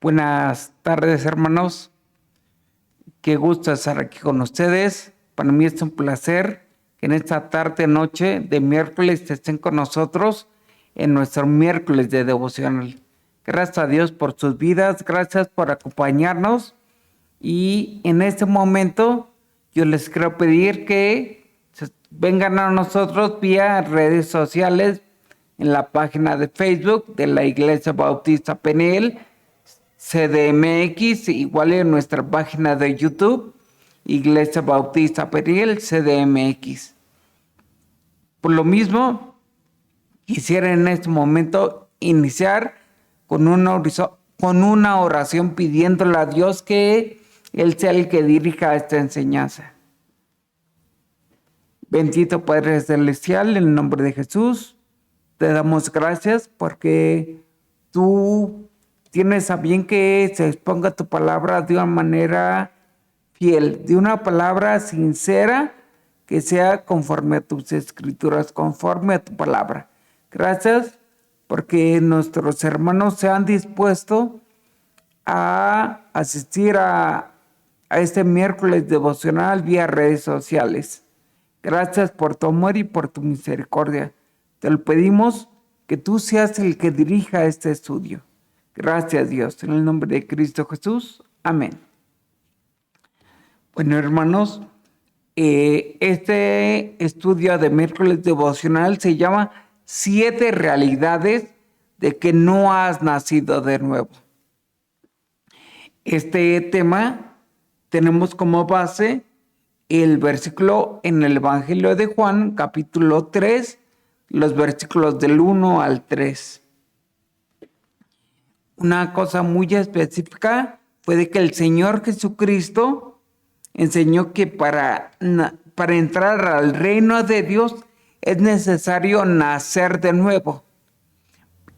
Buenas tardes, hermanos. Qué gusto estar aquí con ustedes. Para mí es un placer que en esta tarde, noche de miércoles estén con nosotros en nuestro miércoles de devocional. Gracias a Dios por sus vidas, gracias por acompañarnos. Y en este momento yo les quiero pedir que vengan a nosotros vía redes sociales, en la página de Facebook de la Iglesia Bautista Peniel, CDMX, igual en nuestra página de YouTube, Iglesia Bautista Peniel, CDMX. Por lo mismo, quisiera en este momento iniciar con una oración pidiéndole a Dios que Él sea el que dirija esta enseñanza. Bendito Padre Celestial, en el nombre de Jesús, te damos gracias porque tú tienes a bien que se exponga tu palabra de una manera fiel, de una palabra sincera que sea conforme a tus escrituras, conforme a tu palabra. Gracias porque nuestros hermanos se han dispuesto a asistir a este miércoles devocional vía redes sociales. Gracias por tu amor y por tu misericordia. Te lo pedimos que tú seas el que dirija este estudio. Gracias, Dios, en el nombre de Cristo Jesús. Amén. Bueno, hermanos, este estudio de miércoles devocional se llama 7 realidades de que no has nacido de nuevo. Este tema tenemos como base el versículo en el Evangelio de Juan, capítulo 3, los versículos del 1 al 3. Una cosa muy específica fue de que el Señor Jesucristo enseñó que para entrar al reino de Dios es necesario nacer de nuevo.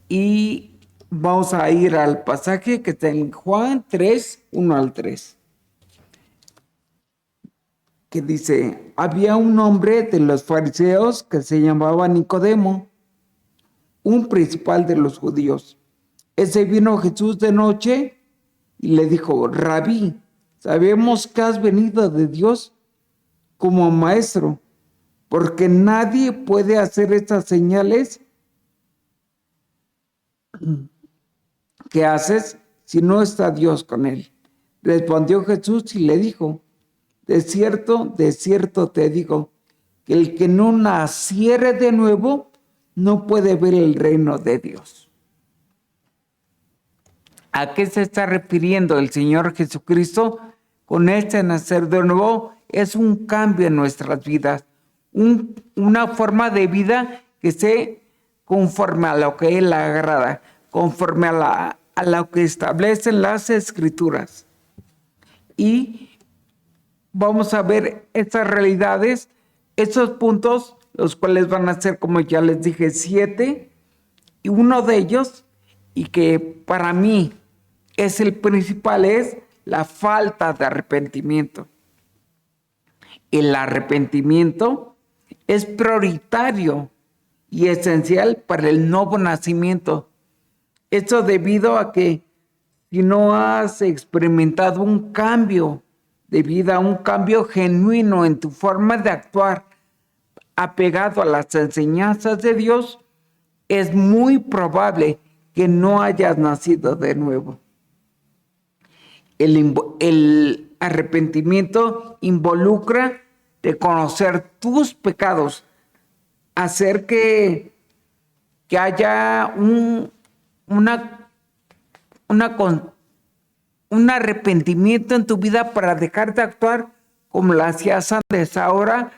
Y vamos a ir al pasaje que está en Juan 3, 1 al 3. Que dice: había un hombre de los fariseos que se llamaba Nicodemo, un principal de los judíos. Ese vino a Jesús de noche y le dijo: Rabí, sabemos que has venido de Dios como maestro, porque nadie puede hacer estas señales que haces si no está Dios con él. Respondió Jesús y le dijo: de cierto te digo, que el que no naciere de nuevo no puede ver el reino de Dios. ¿A qué se está refiriendo el Señor Jesucristo con este nacer de nuevo? Es un cambio en nuestras vidas, una forma de vida que se conforme a lo que Él le agrada, conforme a lo que establecen las Escrituras. Y vamos a ver estas realidades, estos puntos, los cuales van a ser, como ya les dije, 7, y uno de ellos, y que para mí es el principal, es la falta de arrepentimiento. El arrepentimiento es prioritario y esencial para el nuevo nacimiento. Esto debido a que si no has experimentado un cambio de vida, un cambio genuino en tu forma de actuar, apegado a las enseñanzas de Dios, es muy probable que no hayas nacido de nuevo. El arrepentimiento involucra reconocer tus pecados, hacer que haya un arrepentimiento en tu vida para dejar de actuar como lo hacías antes, ahora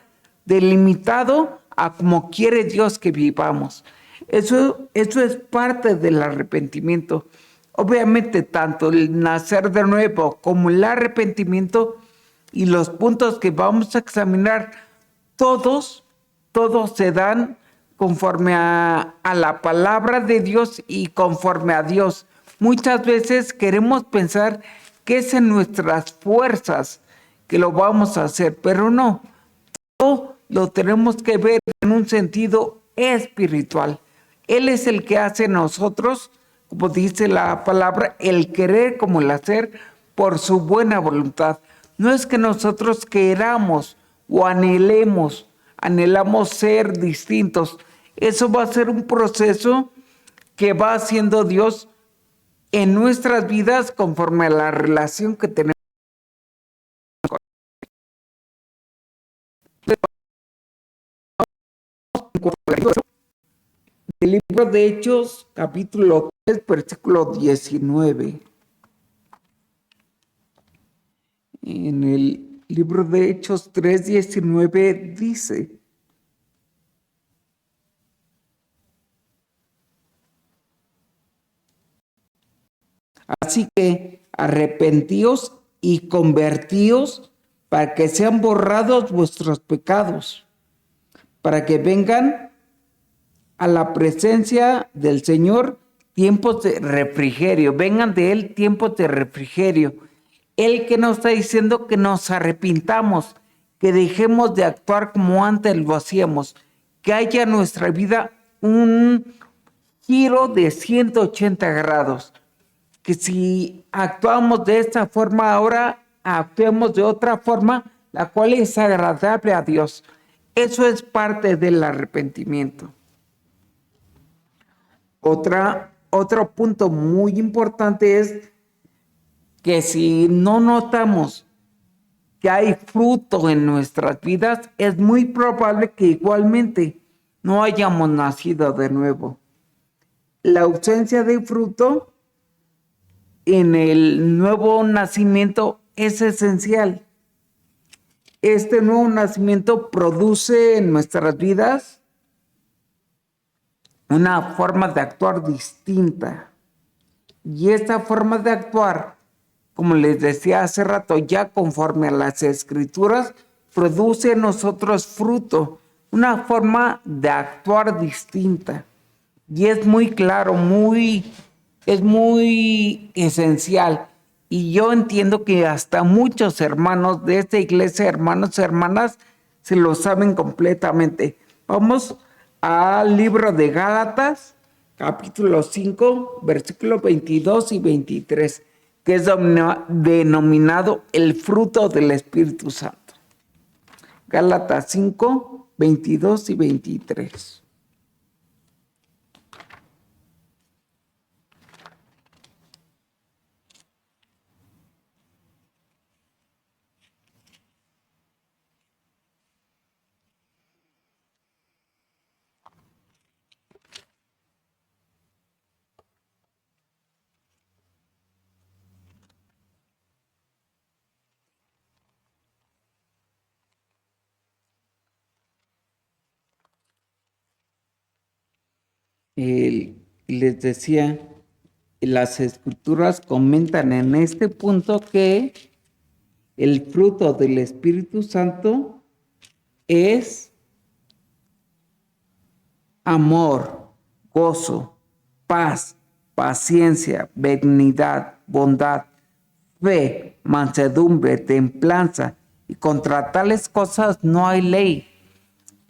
delimitado a como quiere Dios que vivamos. Eso es parte del arrepentimiento. Obviamente, tanto el nacer de nuevo como el arrepentimiento y los puntos que vamos a examinar, todos se dan conforme a la palabra de Dios y conforme a Dios. Muchas veces queremos pensar que es en nuestras fuerzas que lo vamos a hacer, pero no. Todo lo tenemos que ver en un sentido espiritual. Él es el que hace en nosotros como dice la palabra, el querer como el hacer por su buena voluntad. No es que nosotros queramos o anhelamos ser distintos. Eso va a ser un proceso que va haciendo Dios en nuestras vidas conforme a la relación que tenemos con Dios. El libro de Hechos, capítulo 3, versículo 19. En el libro de Hechos 3:19 dice: así que arrepentíos y convertíos para que sean borrados vuestros pecados, para que vengan a la presencia del Señor tiempos de refrigerio, vengan de Él tiempos de refrigerio. Él que nos está diciendo que nos arrepintamos, que dejemos de actuar como antes lo hacíamos, que haya en nuestra vida un giro de 180 grados, que si actuamos de esta forma ahora, actuemos de otra forma, la cual es agradable a Dios. Eso es parte del arrepentimiento. Otro punto muy importante es que si no notamos que hay fruto en nuestras vidas, es muy probable que igualmente no hayamos nacido de nuevo. La ausencia de fruto en el nuevo nacimiento es esencial. Este nuevo nacimiento produce en nuestras vidas una forma de actuar distinta. Y esta forma de actuar, como les decía hace rato, ya conforme a las Escrituras, produce en nosotros fruto, una forma de actuar distinta. Y es muy claro, es muy esencial. Y yo entiendo que hasta muchos hermanos de esta iglesia, hermanos y hermanas, se lo saben completamente. Vamos al libro de Gálatas, capítulo 5, versículos 22 y 23, que es denominado el fruto del Espíritu Santo. Gálatas 5, 22 y 23. Les decía, las Escrituras comentan en este punto que el fruto del Espíritu Santo es amor, gozo, paz, paciencia, benignidad, bondad, fe, mansedumbre, templanza, y contra tales cosas no hay ley.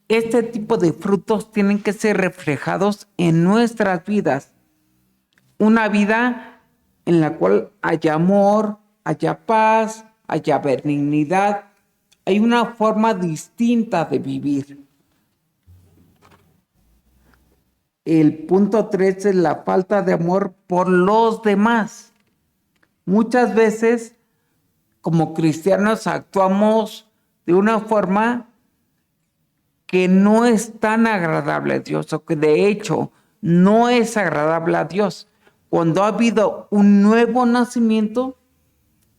Este tipo de frutos tienen que ser reflejados en nuestras vidas. Una vida en la cual haya amor, haya paz, haya benignidad. Hay una forma distinta de vivir. El punto 3 es la falta de amor por los demás. Muchas veces, como cristianos, actuamos de una forma que no es tan agradable a Dios, o que de hecho no es agradable a Dios. Cuando ha habido un nuevo nacimiento,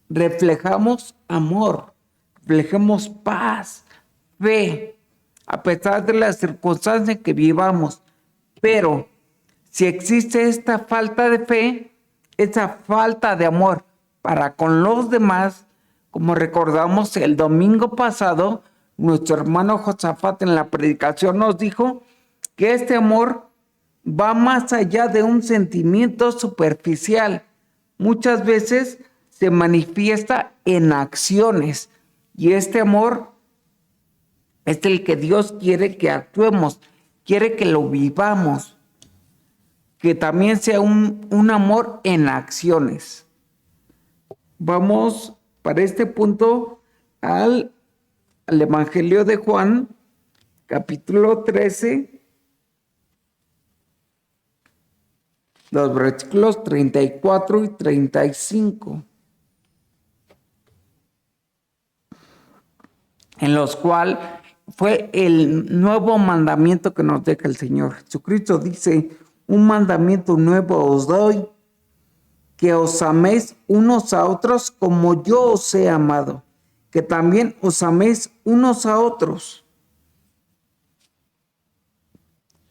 reflejamos amor, reflejamos paz, fe, a pesar de las circunstancias que vivamos. Pero si existe esta falta de fe, esa falta de amor para con los demás, como recordamos el domingo pasado, nuestro hermano Josafat en la predicación nos dijo que este amor va más allá de un sentimiento superficial. Muchas veces se manifiesta en acciones, y este amor es el que Dios quiere que actuemos, quiere que lo vivamos, que también sea un amor en acciones. Vamos para este punto al Evangelio de Juan, capítulo 13, los versículos 34 y 35, en los cuales fue el nuevo mandamiento que nos deja el Señor. Jesucristo dice: un mandamiento nuevo os doy, que os améis unos a otros como yo os he amado, que también os améis unos a otros.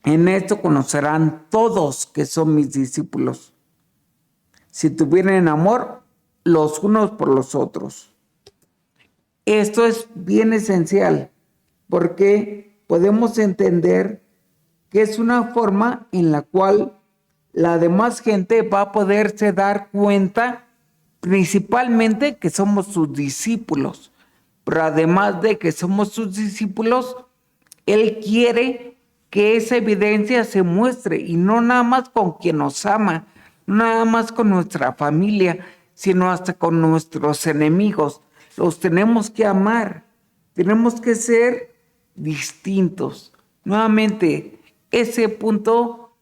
En esto conocerán todos que son mis discípulos, si tuvieran amor los unos por los otros. Esto es bien esencial, porque podemos entender que es una forma en la cual la demás gente va a poderse dar cuenta, principalmente, que somos sus discípulos. Pero además de que somos sus discípulos, Él quiere que esa evidencia se muestre, y no nada más con quien nos ama, no nada más con nuestra familia, sino hasta con nuestros enemigos. Los tenemos que amar, tenemos que ser distintos. Nuevamente, ese punto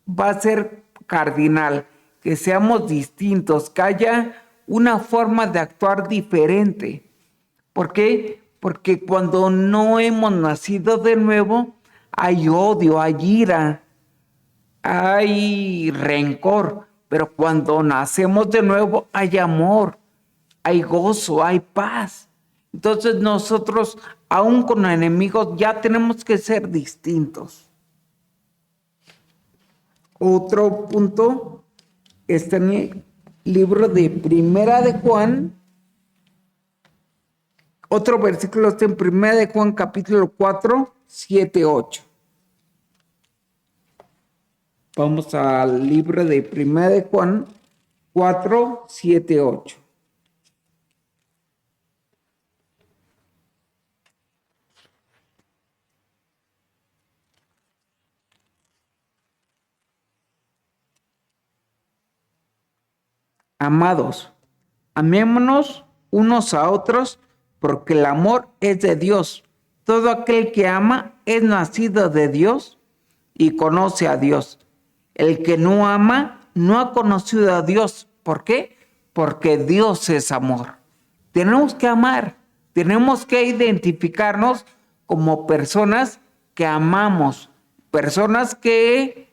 va a ser cardinal, que seamos distintos, que haya una forma de actuar diferente. ¿Por qué? Porque cuando no hemos nacido de nuevo, hay odio, hay ira, hay rencor. Pero cuando nacemos de nuevo, hay amor, hay gozo, hay paz. Entonces nosotros, aún con enemigos, ya tenemos que ser distintos. Otro punto está en el libro de Primera de Juan. Otro versículo está en Primera de Juan, capítulo 4, 7, 8. Vamos al libro de Primera de Juan 4, 7, 8. Amados, amémonos unos a otros, porque el amor es de Dios. Todo aquel que ama es nacido de Dios y conoce a Dios. El que no ama no ha conocido a Dios. ¿Por qué? Porque Dios es amor. Tenemos que amar, tenemos que identificarnos como personas que amamos, personas que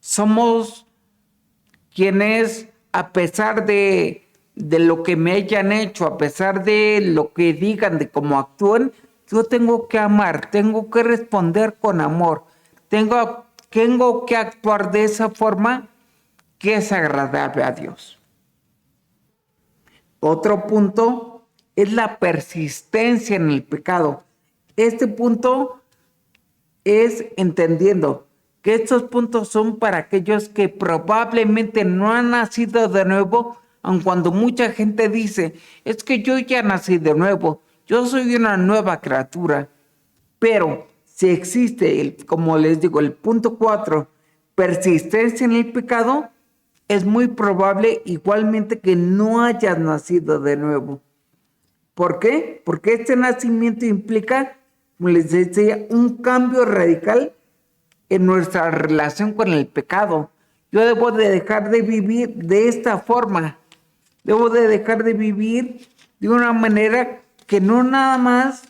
somos quienes, a pesar de lo que me hayan hecho, a pesar de lo que digan, de cómo actúen, yo tengo que amar, tengo que responder con amor, tengo que actuar de esa forma que es agradable a Dios. Otro punto es la persistencia en el pecado. Este punto es entendiendo que estos puntos son para aquellos que probablemente no han nacido de nuevo, aun cuando mucha gente dice: es que yo ya nací de nuevo, yo soy una nueva criatura. Pero si existe, como les digo, el punto 4, persistencia en el pecado, es muy probable igualmente que no hayas nacido de nuevo. ¿Por qué? Porque este nacimiento implica, como les decía, un cambio radical en nuestra relación con el pecado. Yo debo de dejar de vivir de esta forma. Debo de dejar de vivir de una manera que no nada más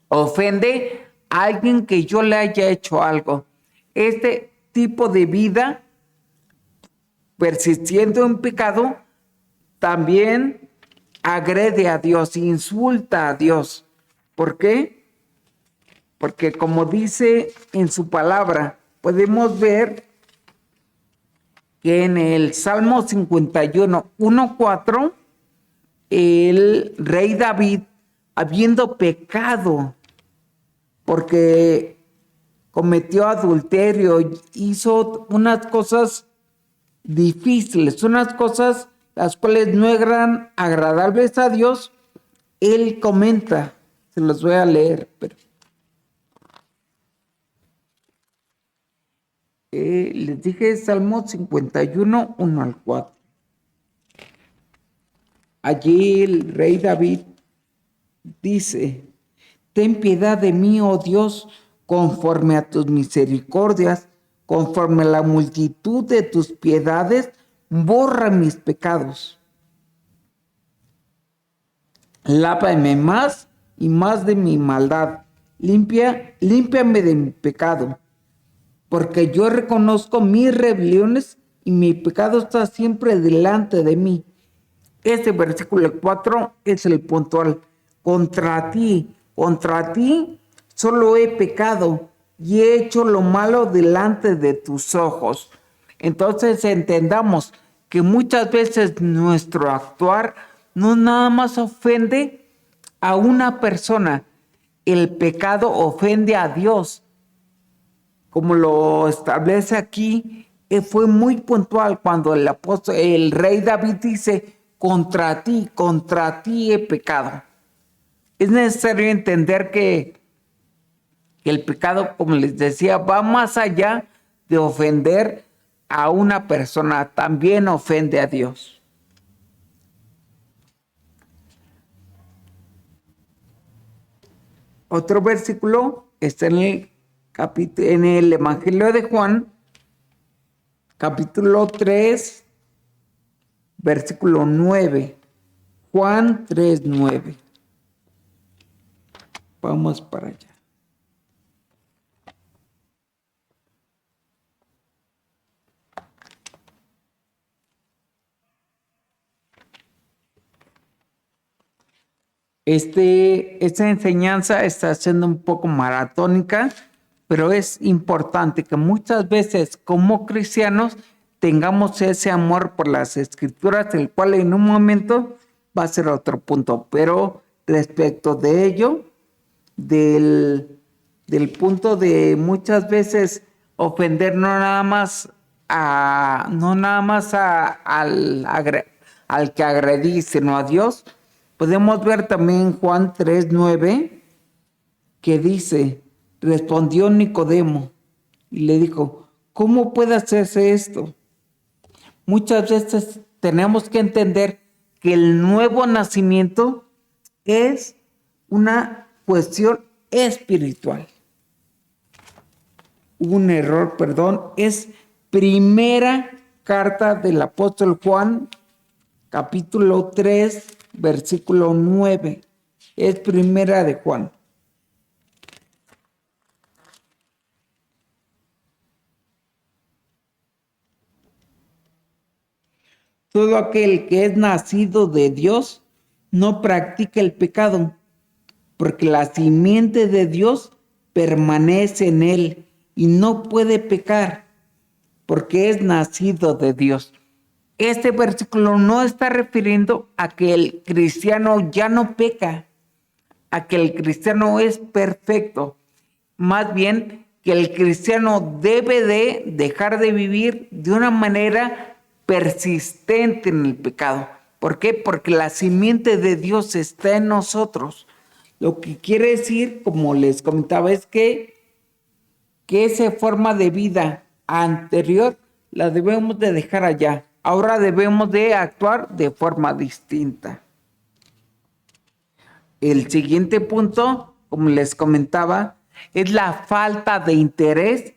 ofende a alguien que yo le haya hecho algo. Este tipo de vida, persistiendo en pecado, también agrede a Dios, insulta a Dios. ¿Por qué? Porque como dice en su palabra, podemos ver que en el Salmo 51, 1:4, el rey David, habiendo pecado, porque cometió adulterio, hizo unas cosas difíciles, unas cosas las cuales no eran agradables a Dios, él comenta, se los voy a leer, pero Les dije Salmo 51, 1 al 4. Allí el rey David dice: ten piedad de mí, oh Dios, conforme a tus misericordias, conforme a la multitud de tus piedades, borra mis pecados. Lávame más y más de mi maldad. Límpiame de mi pecado, porque yo reconozco mis rebeliones y mi pecado está siempre delante de mí. Este versículo 4 es el puntual. Contra ti solo he pecado y he hecho lo malo delante de tus ojos. Entonces entendamos que muchas veces nuestro actuar no nada más ofende a una persona, el pecado ofende a Dios. Como lo establece aquí, fue muy puntual cuando el rey David dice: contra ti he pecado. Es necesario entender que el pecado, como les decía, va más allá de ofender a una persona, también ofende a Dios. Otro versículo está en el Evangelio de Juan, capítulo 3, versículo 9. Juan 3, 9. Vamos para allá. Esta enseñanza está siendo un poco maratónica, pero es importante que muchas veces como cristianos tengamos ese amor por las escrituras, el cual en un momento va a ser otro punto. Pero respecto de ello, del punto de muchas veces ofender no nada más al que agredí, sino a Dios, podemos ver también Juan 3:9, que dice: respondió Nicodemo y le dijo: ¿cómo puede hacerse esto? Muchas veces tenemos que entender que el nuevo nacimiento es una cuestión espiritual. Hubo un error, perdón. Es primera carta del apóstol Juan, capítulo 3, versículo 9. Es primera de Juan. Todo aquel que es nacido de Dios no practica el pecado, porque la simiente de Dios permanece en él y no puede pecar, porque es nacido de Dios. Este versículo no está refiriendo a que el cristiano ya no peca, a que el cristiano es perfecto. Más bien que el cristiano debe de dejar de vivir de una manera persistente en el pecado. ¿Por qué? Porque la simiente de Dios está en nosotros. Lo que quiere decir, como les comentaba, es que esa forma de vida anterior la debemos de dejar allá. Ahora debemos de actuar de forma distinta. El siguiente punto, como les comentaba, es la falta de interés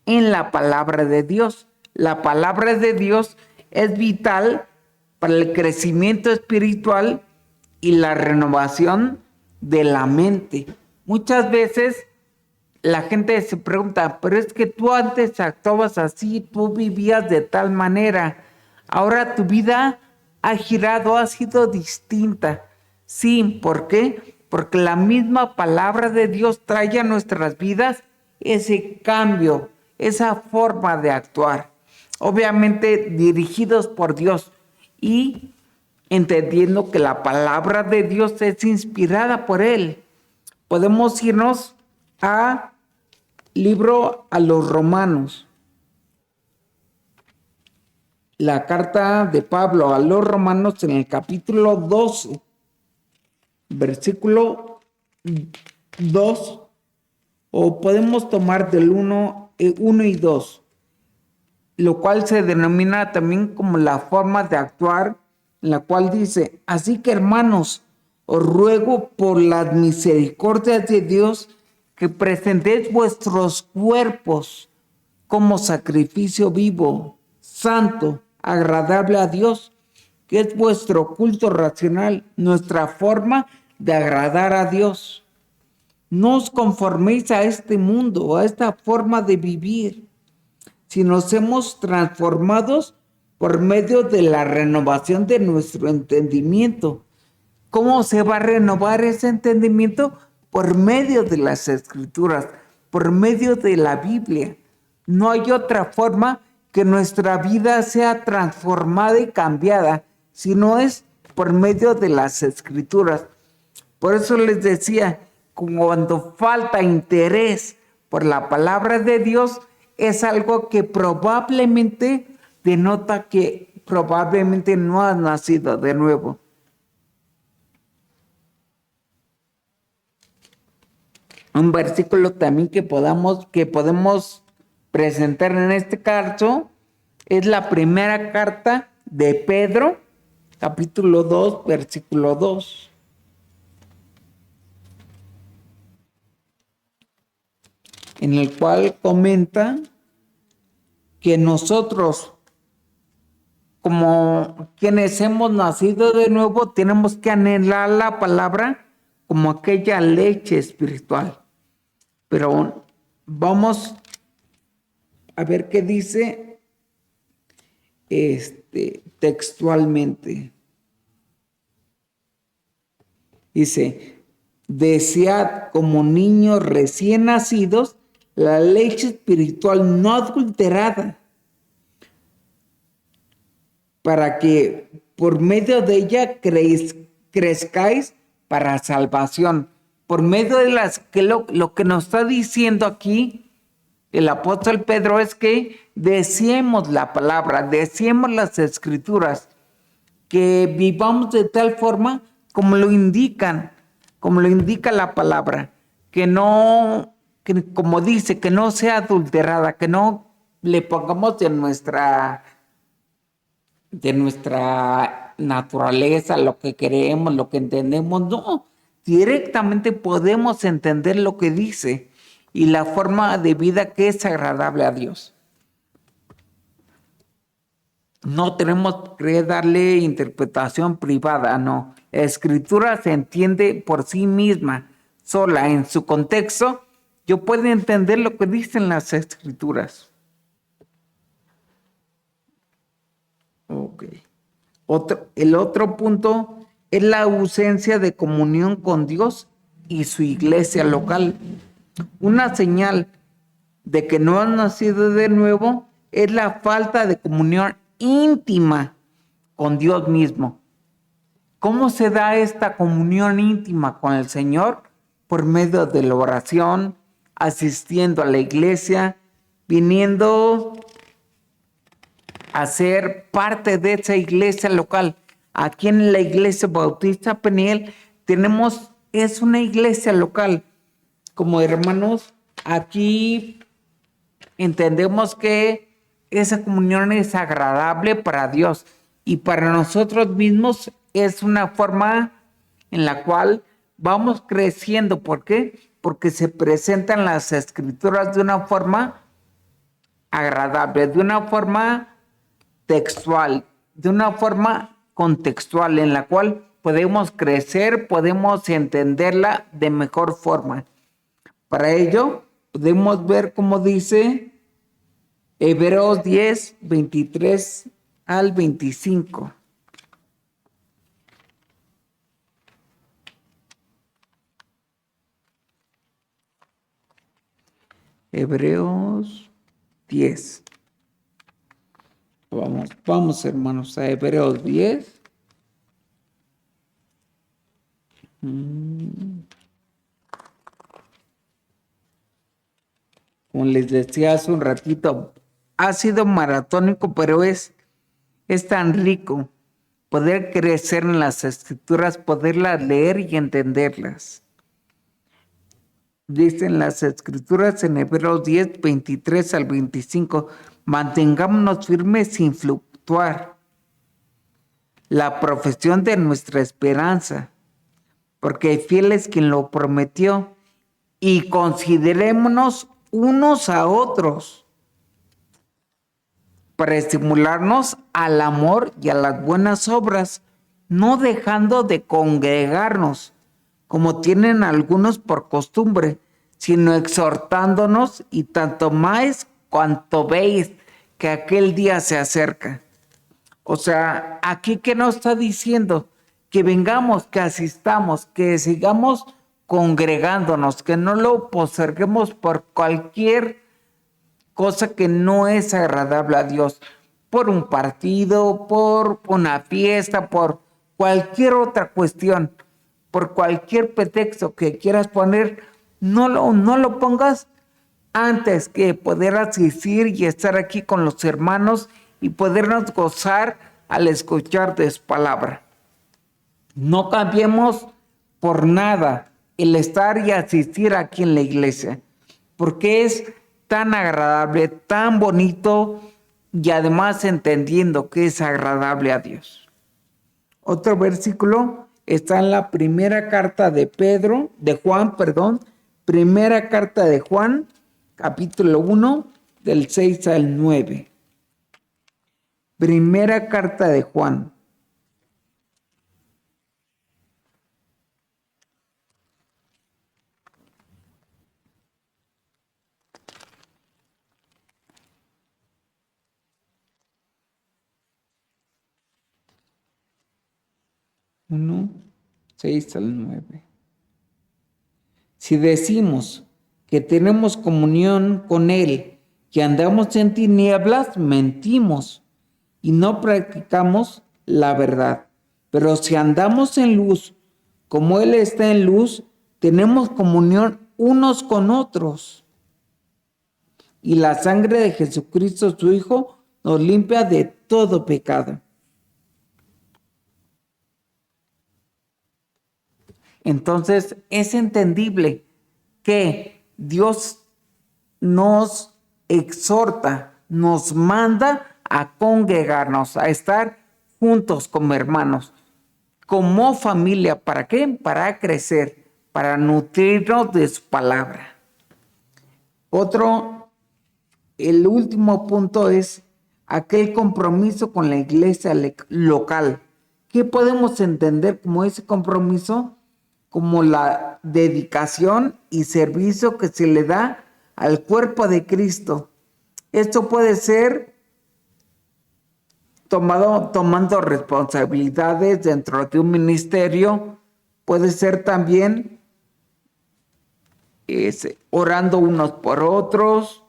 en la palabra de Dios. La palabra de Dios es vital para el crecimiento espiritual y la renovación de la mente. Muchas veces la gente se pregunta: pero es que tú antes actuabas así, tú vivías de tal manera, ahora tu vida ha girado, ha sido distinta. Sí, ¿por qué? Porque la misma palabra de Dios trae a nuestras vidas ese cambio, esa forma de actuar. Obviamente dirigidos por Dios y entendiendo que la palabra de Dios es inspirada por Él. Podemos irnos a libro a los Romanos. La carta de Pablo a los Romanos en el capítulo 12, versículo 2, o podemos tomar del 1 y 2. lo cual se denomina también como la forma de actuar, en la cual dice: así que, hermanos, os ruego por las misericordias de Dios que presentéis vuestros cuerpos como sacrificio vivo, santo, agradable a Dios, que es vuestro culto racional, nuestra forma de agradar a Dios. No os conforméis a este mundo, a esta forma de vivir, sino seamos transformados por medio de la renovación de nuestro entendimiento. ¿Cómo se va a renovar ese entendimiento? Por medio de las Escrituras, por medio de la Biblia. No hay otra forma que nuestra vida sea transformada y cambiada, si no es por medio de las Escrituras. Por eso les decía, cuando falta interés por la palabra de Dios, es algo que probablemente denota que probablemente no has nacido de nuevo. Un versículo también que podemos presentar en este caso es la primera carta de Pedro, capítulo 2, versículo 2. En el cual comenta que nosotros, como quienes hemos nacido de nuevo, tenemos que anhelar la palabra como aquella leche espiritual. Pero vamos a ver qué dice textualmente. Dice: desead como niños recién nacidos la leche espiritual no adulterada, para que por medio de ella crezcáis para salvación. Por medio de lo que nos está diciendo aquí el apóstol Pedro es que deseemos la palabra, deseemos las Escrituras, que vivamos de tal forma como lo indica la palabra, que no, que como dice, que no sea adulterada, que no le pongamos de nuestra naturaleza, lo que queremos, lo que entendemos. No, directamente podemos entender lo que dice y la forma de vida que es agradable a Dios. No tenemos que darle interpretación privada, no. La Escritura se entiende por sí misma, sola, en su contexto. Yo puedo entender lo que dicen las Escrituras. Ok. El otro punto es la ausencia de comunión con Dios y su iglesia local. Una señal de que no han nacido de nuevo es la falta de comunión íntima con Dios mismo. ¿Cómo se da esta comunión íntima con el Señor? Por medio de la oración, asistiendo a la iglesia, viniendo a ser parte de esa iglesia local. Aquí en la iglesia Bautista Peniel es una iglesia local. Como hermanos, aquí entendemos que esa comunión es agradable para Dios y para nosotros mismos es una forma en la cual vamos creciendo. ¿Por qué? Porque se presentan las Escrituras de una forma agradable, de una forma textual, de una forma contextual en la cual podemos crecer, podemos entenderla de mejor forma. Para ello, podemos ver cómo dice Hebreos 10, 23 al 25. Hebreos 10. Vamos hermanos a Hebreos 10. Como les decía hace un ratito, ha sido maratónico, pero es tan rico poder crecer en las Escrituras, poderlas leer y entenderlas. Dicen las Escrituras en Hebreos 10, 23 al 25, Mantengámonos firmes sin fluctuar. La profesión de nuestra esperanza, porque fiel es quien lo prometió, y considerémonos unos a otros para estimularnos al amor y a las buenas obras, no dejando de congregarnos, como tienen algunos por costumbre, sino exhortándonos, y tanto más cuanto veis que aquel día se acerca. O sea, aquí que nos está diciendo que vengamos, que asistamos, que sigamos congregándonos, que no lo posterguemos por cualquier cosa que no es agradable a Dios, por un partido, por una fiesta, por cualquier otra cuestión, por cualquier pretexto que quieras poner, no lo pongas antes que poder asistir y estar aquí con los hermanos y podernos gozar al escuchar de su palabra. No cambiemos por nada el estar y asistir aquí en la iglesia, porque es tan agradable, tan bonito, y además entendiendo que es agradable a Dios. Otro versículo está en la primera carta de Juan, primera carta de Juan, capítulo 1, del 6 al 9. Primera carta de Juan. Uno, 6 al 9. Si decimos que tenemos comunión con Él, que andamos en tinieblas, mentimos y no practicamos la verdad. Pero si andamos en luz, como Él está en luz, tenemos comunión unos con otros. Y la sangre de Jesucristo, su Hijo, nos limpia de todo pecado. Entonces es entendible que Dios nos exhorta, nos manda a congregarnos, a estar juntos como hermanos, como familia. ¿Para qué? Para crecer, para nutrirnos de su palabra. El último punto es aquel compromiso con la iglesia local. ¿Qué podemos entender como ese compromiso? Como la dedicación y servicio que se le da al cuerpo de Cristo. Esto puede ser tomando responsabilidades dentro de un ministerio, puede ser también orando unos por otros,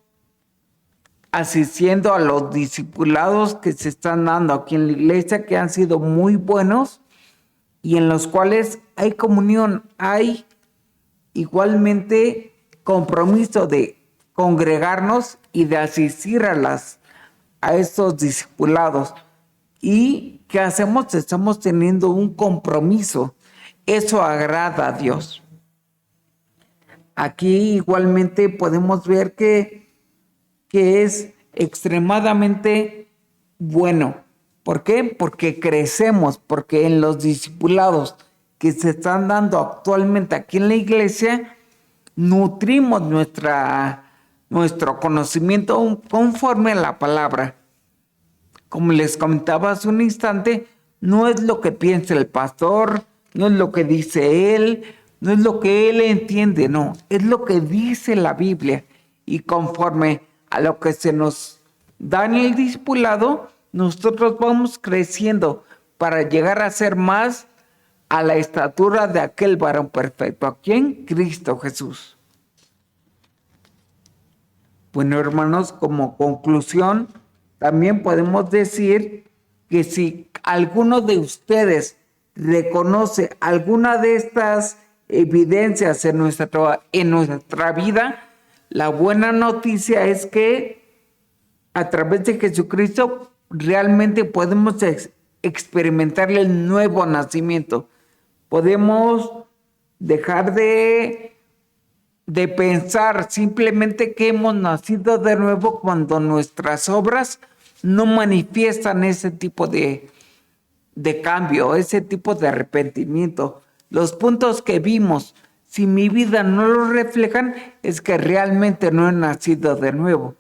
asistiendo a los discipulados que se están dando aquí en la iglesia, que han sido muy buenos y en los cuales hay comunión, hay igualmente compromiso de congregarnos y de asistir a estos discipulados. ¿Y qué hacemos? Estamos teniendo un compromiso. Eso agrada a Dios. Aquí igualmente podemos ver que es extremadamente bueno. ¿Por qué? Porque crecemos, porque en los discipulados que se están dando actualmente aquí en la iglesia, nutrimos nuestro conocimiento conforme a la palabra. Como les comentaba hace un instante, no es lo que piensa el pastor, no es lo que dice él, no es lo que él entiende, no, es lo que dice la Biblia. Y conforme a lo que se nos da en el discipulado, nosotros vamos creciendo para llegar a ser más a la estatura de aquel varón perfecto. ¿A quién? Cristo Jesús. Bueno, hermanos, como conclusión, también podemos decir que si alguno de ustedes reconoce alguna de estas evidencias en nuestra vida, la buena noticia es que a través de Jesucristo realmente podemos experimentar el nuevo nacimiento. Podemos dejar de de pensar simplemente que hemos nacido de nuevo cuando nuestras obras no manifiestan ese tipo de cambio, ese tipo de arrepentimiento. Los puntos que vimos, si mi vida no los reflejan, es que realmente no he nacido de nuevo.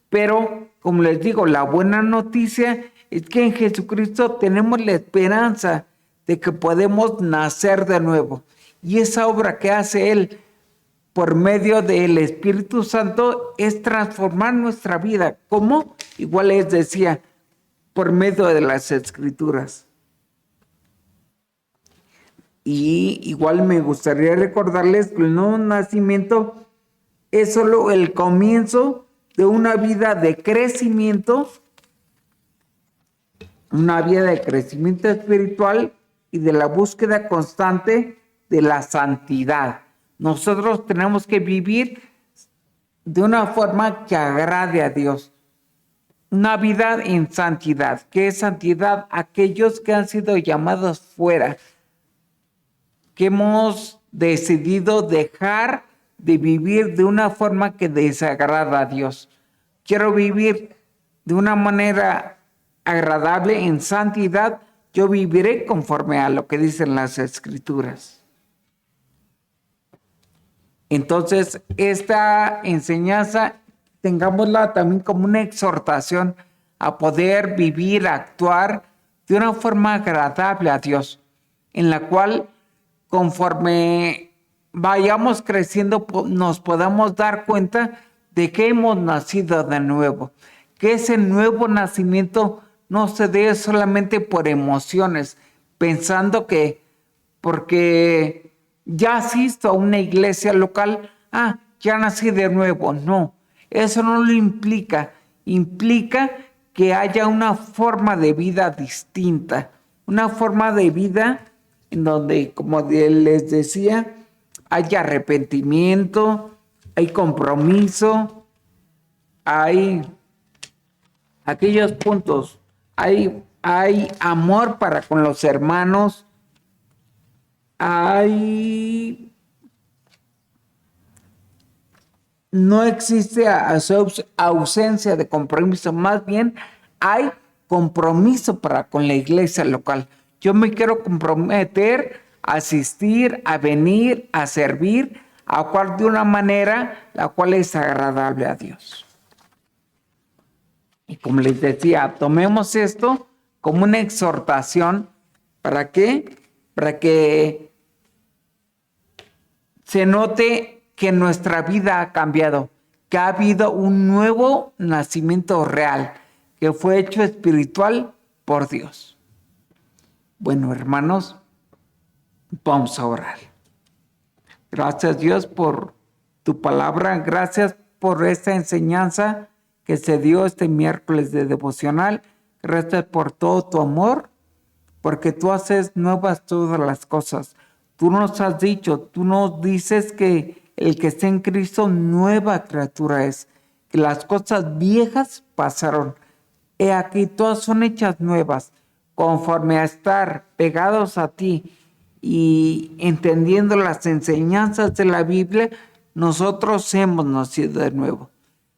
Pero, como les digo, la buena noticia es que en Jesucristo tenemos la esperanza de que podemos nacer de nuevo. Y esa obra que hace Él por medio del Espíritu Santo es transformar nuestra vida. ¿Cómo? Igual les decía, por medio de las Escrituras. Y igual me gustaría recordarles que el nuevo nacimiento es solo el comienzo de una vida de crecimiento, una vida de crecimiento espiritual y de la búsqueda constante de la santidad. Nosotros tenemos que vivir de una forma que agrade a Dios. Una vida en santidad. ¿Qué es santidad? Aquellos que han sido llamados fuera, que hemos decidido dejar de vivir de una forma que desagrada a Dios. Quiero vivir de una manera agradable en santidad. Yo viviré conforme a lo que dicen las Escrituras. Entonces, esta enseñanza, tengámosla también como una exhortación a poder vivir, actuar de una forma agradable a Dios, en la cual, conforme vayamos creciendo, nos podamos dar cuenta de que hemos nacido de nuevo, que ese nuevo nacimiento no se dé solamente por emociones, pensando que porque ya asisto a una iglesia local, ya nací de nuevo. No, eso no lo implica. Implica que haya una forma de vida distinta, una forma de vida en donde, como les decía, hay arrepentimiento, hay compromiso, hay aquellos puntos, hay amor para con los hermanos, no existe ausencia de compromiso, más bien hay compromiso para con la iglesia local. Yo me quiero comprometer a asistir, a venir, a servir, a actuar de una manera la cual es agradable a Dios. Y como les decía, tomemos esto como una exhortación. ¿Para qué? Para que se note que nuestra vida ha cambiado, que ha habido un nuevo nacimiento real, que fue hecho espiritual por Dios. Bueno, hermanos, vamos a orar. Gracias, Dios, por tu palabra. Gracias por esta enseñanza que se dio este miércoles de devocional. Gracias por todo tu amor, porque tú haces nuevas todas las cosas. Tú nos has dicho, tú nos dices que el que está en Cristo, nueva criatura es, que las cosas viejas pasaron. He aquí, todas son hechas nuevas, conforme a estar pegados a ti y entendiendo las enseñanzas de la Biblia, nosotros hemos nacido de nuevo.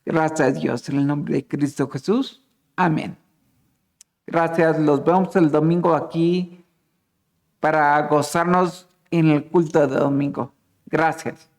Gracias a Dios, en el nombre de Cristo Jesús. Amén. Gracias, los vemos el domingo aquí para gozarnos en el culto de domingo. Gracias.